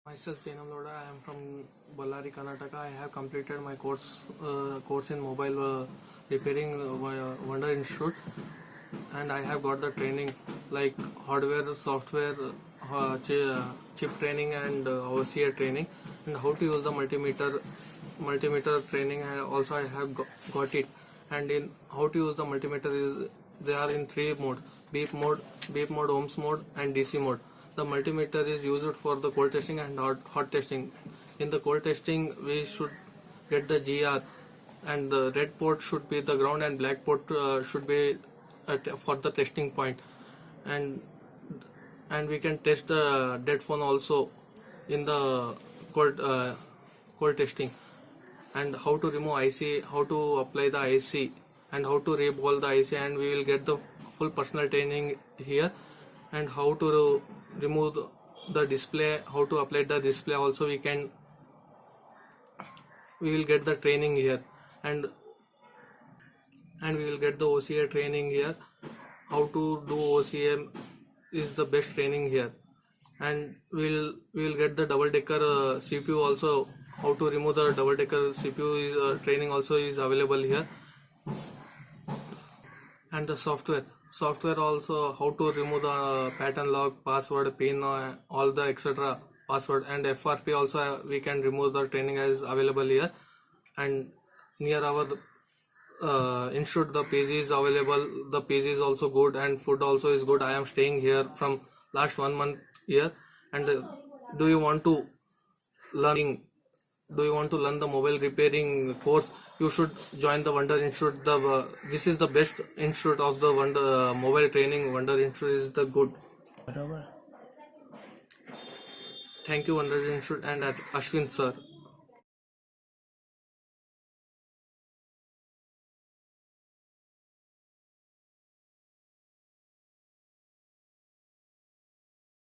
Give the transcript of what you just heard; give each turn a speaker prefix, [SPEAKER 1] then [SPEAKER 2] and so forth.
[SPEAKER 1] Myself Jainam Lodha. I am from Ballari, Karnataka. I have completed my course in mobile repairing via Wonder Institute, and I have got the training like hardware, software, chip training, and OCA training, and how to use the multimeter training. And also I have got it. And in how to use the multimeter is they are in three mode: beep mode, ohms mode, and DC mode. The multimeter is used for the cold testing and hot testing. In the cold testing, we should get the GR, and the red port should be the ground, and black port should be for the testing point. And we can test the dead phone also in the cold testing. And how to remove IC, how to apply the IC, and how to reball the IC, and we will get the full personal training here. And how to remove the display, how to apply the display also we will get the training here. And we will get the OCA training here. How to do OCA is the best training here. And we will get the double decker CPU also. How to remove the double decker CPU is training also is available here. And the software also, how to remove the pattern lock, password, pin, all the etc. password, and FRP also we can remove. The training is available here. And near our institute the PG is available. The PG is also good, and food also is good. I am staying here from last 1 month here. And do you want to learn the mobile repairing course? You should join the Wonder Institute. This is the best institute of the Wonder mobile training. Wonder Institute is the good. Thank you, Wonder Institute and Ashwin sir.